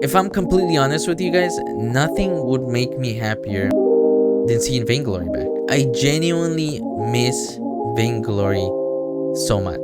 If I'm completely honest with you guys, nothing would make me happier than seeing Vainglory back. I genuinely miss Vainglory so much.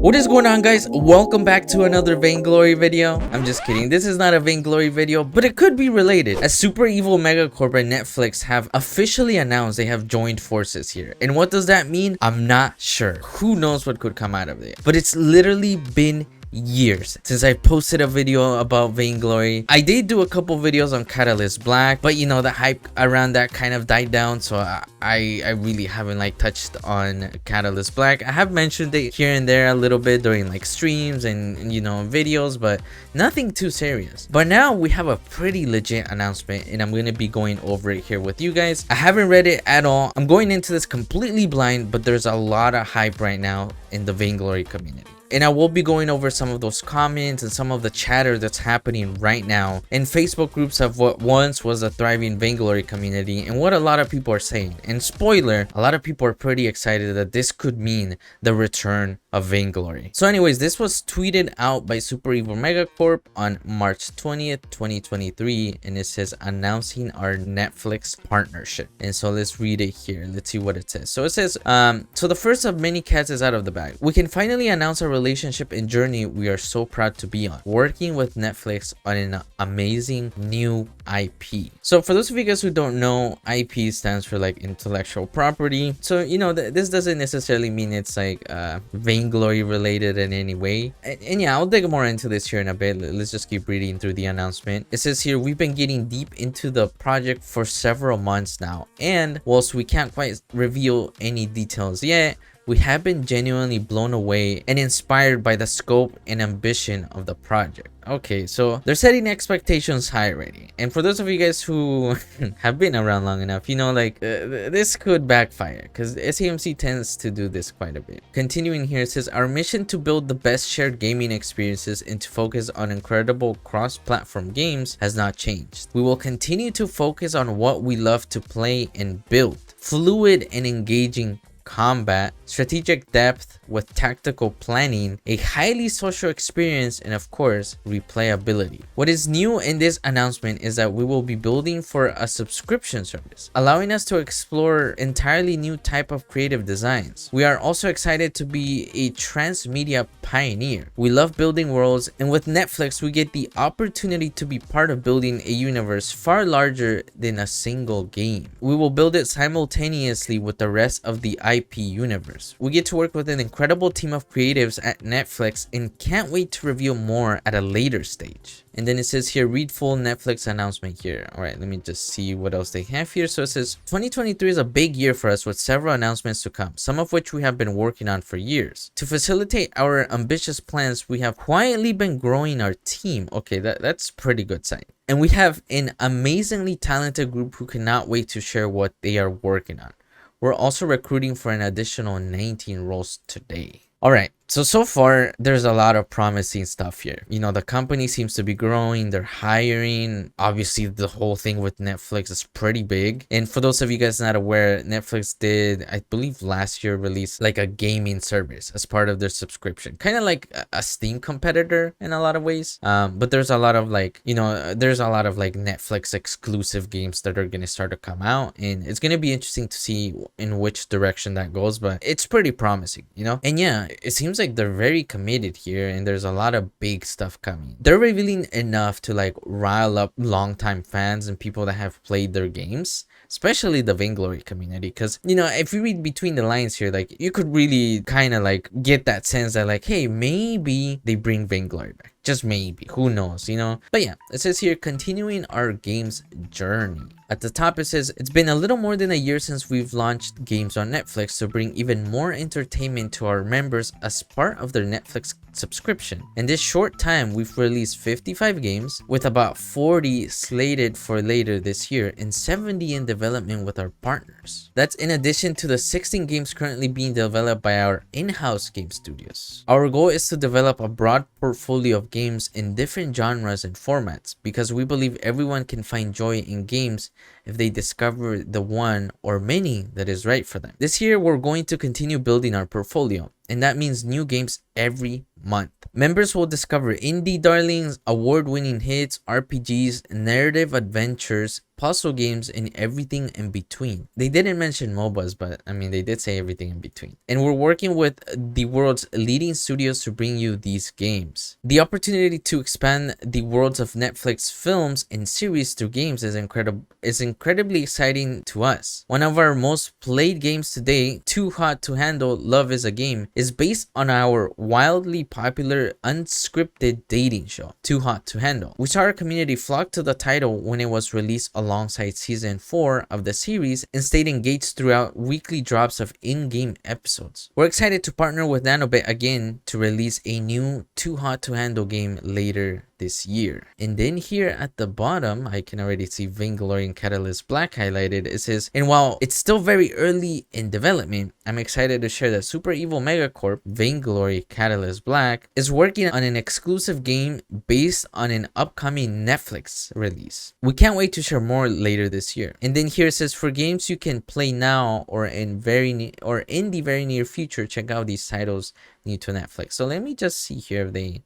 What is going on, guys? Welcome back to another Vainglory video. I'm just kidding, this is not a Vainglory video, but it could be related, as Super Evil Megacorp and Netflix have officially announced they have joined forces here. And what does that mean? I'm not sure. Who knows what could come out of it, but it's literally been years since I posted a video about Vainglory. I did do a couple videos on Catalyst Black, but you know, the hype around that kind of died down, so I really haven't like touched on Catalyst Black. I have mentioned it here and there a little bit during like streams and you know, videos, but nothing too serious. But now we have a pretty legit announcement, and I'm going to be going over it here with you guys. I haven't read it at all. I'm going into this completely blind, but there's a lot of hype right now in the Vainglory community. And I will be going over some of those comments and some of the chatter that's happening right now in Facebook groups of what once was a thriving Vainglory community and what a lot of people are saying. And spoiler, a lot of people are pretty excited that this could mean the return of Vainglory. So anyways, this was tweeted out by Super Evil Megacorp on March 20th, 2023, and it says announcing our Netflix partnership. And so let's read it here. Let's see what it says. So it says, so the first of many cats is out of the bag. We can finally announce our relationship and journey we are so proud to be on, working with Netflix on an amazing new IP. So for those of you guys who don't know, IP stands for like intellectual property. So you know, this doesn't necessarily mean it's like Vainglory related in any way. And yeah, I'll dig more into this here in a bit. Let's just keep reading through the announcement. It says here, we've been getting deep into the project for several months now, and whilst we can't quite reveal any details yet, we have been genuinely blown away and inspired by the scope and ambition of the project. Okay, so they're setting expectations high already. And for those of you guys who have been around long enough, you know, like this could backfire because SEMC tends to do this quite a bit. Continuing here, it says, our mission to build the best shared gaming experiences and to focus on incredible cross-platform games has not changed. We will continue to focus on what we love to play and build. Fluid and engaging combat, strategic depth with tactical planning, a highly social experience, and of course, replayability. What is new in this announcement is that we will be building for a subscription service, allowing us to explore entirely new type of creative designs. We are also excited to be a transmedia pioneer. We love building worlds, and with Netflix, we get the opportunity to be part of building a universe far larger than a single game. We will build it simultaneously with the rest of the IP universe. We get to work with an incredible team of creatives at Netflix and can't wait to reveal more at a later stage. And then it says here, read full Netflix announcement here. All right, let me just see what else they have here. So it says 2023 is a big year for us with several announcements to come, some of which we have been working on for years. To facilitate our ambitious plans, we have quietly been growing our team. Okay, that's pretty good sign. And we have an amazingly talented group who cannot wait to share what they are working on. We're also recruiting for an additional 19 roles today. All right, so far there's a lot of promising stuff here. You know, the company seems to be growing, they're hiring. Obviously the whole thing with Netflix is pretty big. And for those of you guys not aware, Netflix did, I believe last year, release like a gaming service as part of their subscription, kind of like a Steam competitor in a lot of ways. But there's a lot of like, you know, there's a lot of like Netflix exclusive games that are going to start to come out, and it's going to be interesting to see in which direction that goes, but it's pretty promising, you know. And yeah, it seems like they're very committed here, and there's a lot of big stuff coming. They're revealing enough to like rile up longtime fans and people that have played their games, especially the Vainglory community, because you know, if you read between the lines here, like you could really kind of like get that sense that like, hey, maybe they bring Vainglory back. Just maybe, who knows, you know. But yeah, it says here, continuing our games journey. At the top it says, it's been a little more than a year since we've launched games on Netflix to bring even more entertainment to our members as part of their Netflix subscription. In this short time, we've released 55 games, with about 40 slated for later this year and 70 in development with our partners. That's in addition to the 16 games currently being developed by our in-house game studios. Our goal is to develop a broad portfolio of games in different genres and formats, because we believe everyone can find joy in games if they discover the one or many that is right for them. This year, we're going to continue building our portfolio, and that means new games every month. Members will discover indie darlings, award-winning hits, RPGs, narrative adventures, puzzle games, and everything in between. They didn't mention MOBAs, but I mean, they did say everything in between. And we're working with the world's leading studios to bring you these games. The opportunity to expand the worlds of Netflix films and series through games is incredibly exciting to us. One of our most played games today, Too Hot to Handle, Love is a Game, is based on our wildly popular unscripted dating show, Too Hot to Handle. We saw our community flock to the title when it was released alongside season 4 of the series and stayed engaged throughout weekly drops of in-game episodes. We're excited to partner with Nanobit again to release a new Too Hot to Handle game later this year. And then here at the bottom, I can already see Vainglory and Catalyst Black highlighted. It says, and while it's still very early in development, I'm excited to share that Super Evil Megacorp, Vainglory Catalyst Black, is working on an exclusive game based on an upcoming Netflix release. We can't wait to share more later this year. And then here it says, for games you can play now or in the very near future, check out these titles new to Netflix. So let me just see here if they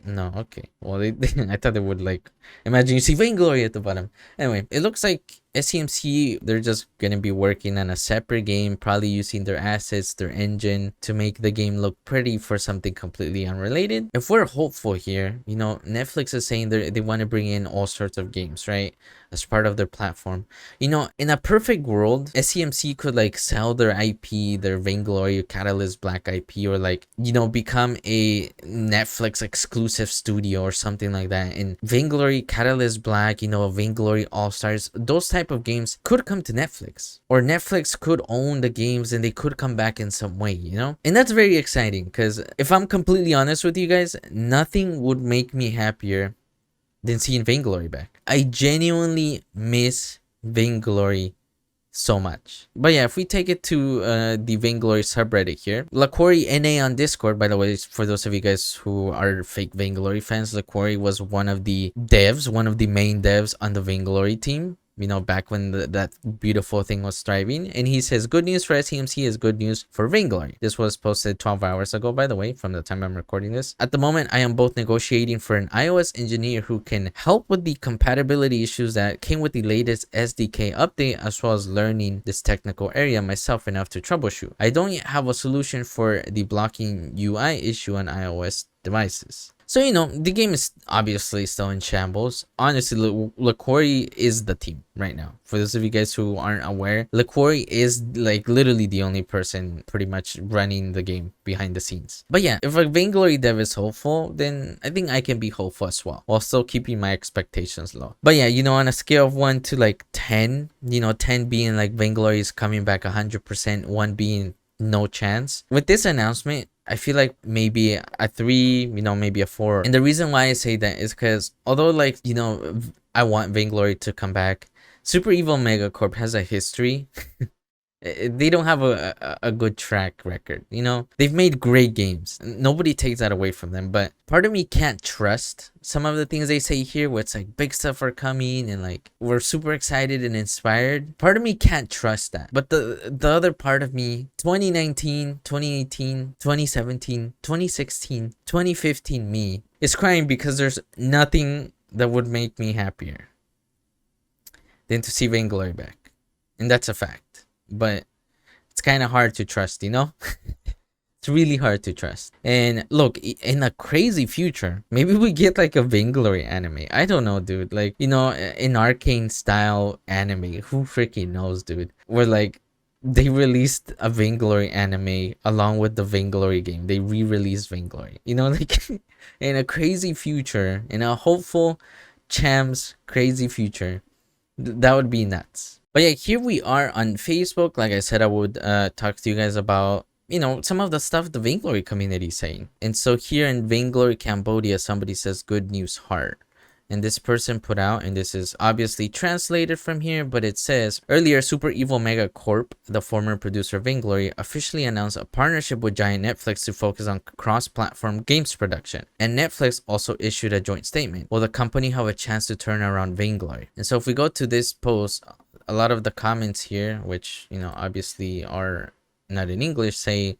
no, okay. Well, I thought they would, like, imagine you see Vainglory at the bottom. Anyway, it looks like SEMC, they're just gonna be working on a separate game, probably using their assets, their engine to make the game look pretty for something completely unrelated. If we're hopeful here, you know, Netflix is saying they want to bring in all sorts of games, right, as part of their platform. You know, in a perfect world, SEMC could like sell their IP, their Vainglory Catalyst Black IP, or like, you know, become a Netflix exclusive studio or something like that. And Vainglory Catalyst Black, you know, Vainglory All Stars, those type of games could come to Netflix, or Netflix could own the games and they could come back in some way, you know. And that's very exciting, because if I'm completely honest with you guys, nothing would make me happier than seeing Vainglory back. I genuinely miss Vainglory so much. But yeah, if we take it to the Vainglory subreddit here, LaQuarry NA on Discord, by the way, for those of you guys who are fake Vainglory fans, LaQuarry was one of the devs, one of the main devs on the Vainglory team, you know, back when that beautiful thing was thriving. And he says, good news for SEMC is good news for Vainglory. This was posted 12 hours ago, by the way, from the time I'm recording this. At the moment, I am both negotiating for an iOS engineer who can help with the compatibility issues that came with the latest SDK update, as well as learning this technical area myself enough to troubleshoot. I don't yet have a solution for the blocking UI issue on iOS devices. So, you know, the game is obviously still in shambles. Honestly, LaQuarry is the team right now. For those of you guys who aren't aware, LaQuarry is like literally the only person pretty much running the game behind the scenes. But yeah, if a Vainglory dev is hopeful, then I think I can be hopeful as well, while still keeping my expectations low. But yeah, you know, on a scale of 1 to like 10, you know, 10 being like Vainglory is coming back 100%, 1 being no chance. With this announcement, I feel like maybe a 3, you know, maybe a 4. And the reason why I say that is because although, like, you know, I want Vainglory to come back, Super Evil Megacorp has a history. They don't have a good track record, you know. They've made great games, nobody takes that away from them, but part of me can't trust some of the things they say here, where it's like big stuff are coming and like we're super excited and inspired. Part of me can't trust that, but the other part of me, 2019, 2018, 2017, 2016, 2015 me is crying because there's nothing that would make me happier than to see Vainglory back, and that's a fact. But it's kind of hard to trust, you know. It's really hard to trust. And look, in a crazy future, maybe we get like a Vainglory anime. I don't know, dude. Like, you know, an arcane style anime, who freaking knows, dude. Where like they released a Vainglory anime along with the Vainglory game. They re-released Vainglory, you know. Like in a crazy future, in a hopeful Cham's crazy future, that would be nuts. But yeah, here we are on Facebook. Like I said, I would talk to you guys about, you know, some of the stuff the Vainglory community is saying. And so here in Vainglory Cambodia, somebody says good news heart. And this person put out, and this is obviously translated from here, but it says, earlier, Super Evil Megacorp, the former producer of Vainglory, officially announced a partnership with giant Netflix to focus on cross-platform games production. And Netflix also issued a joint statement. Will the company have a chance to turn around Vainglory? And so if we go to this post, a lot of the comments here, which, you know, obviously are not in English, say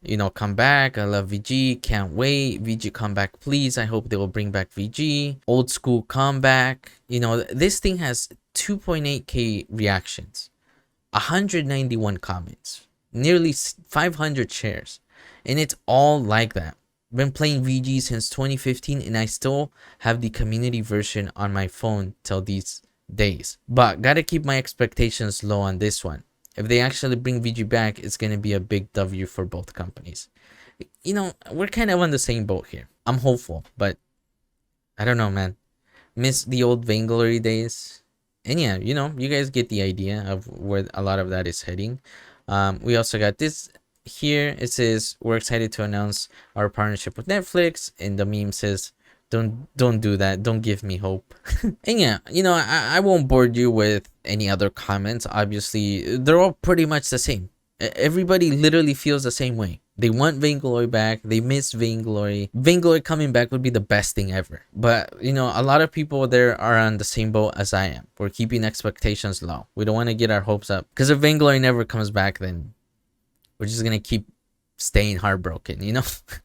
you know, come back. I love VG. Can't wait. VG come back, please. I hope they will bring back VG. Old school comeback. You know, this thing has 2.8k reactions, 191 comments, nearly 500 shares, and it's all like that. Been playing VG since 2015, and I still have the community version on my phone till these days. But gotta keep my expectations low on this one. If they actually bring VG back, it's gonna be a big W for both companies. You know, we're kind of on the same boat here. I'm hopeful, but I don't know, man. Miss the old Vainglory days. And yeah, you know, you guys get the idea of where a lot of that is heading. We also got this here. It says, we're excited to announce our partnership with Netflix, and the meme says, don't do that, don't give me hope. And yeah, you know, I won't bore you with any other comments. Obviously, they're all pretty much the same. Everybody literally feels the same way. They want Vainglory back. They miss Vainglory. Vainglory coming back would be the best thing ever. But, you know, a lot of people there are on the same boat as I am. We're keeping expectations low. We don't want to get our hopes up. Because if Vainglory never comes back, then we're just going to keep staying heartbroken, you know.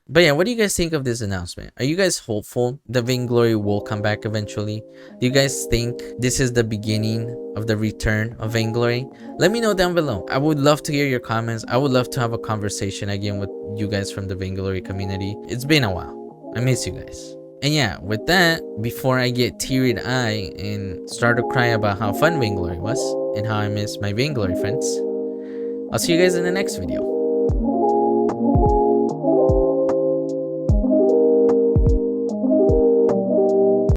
But yeah, what do you guys think of this announcement? Are you guys hopeful that Vainglory will come back eventually? Do you guys think this is the beginning of the return of Vainglory? Let me know down below. I would love to hear your comments. I would love to have a conversation again with you guys from the Vainglory community. It's been a while. I miss you guys. And yeah, with that, before I get teary-eyed and start to cry about how fun Vainglory was and how I miss my Vainglory friends, I'll see you guys in the next video.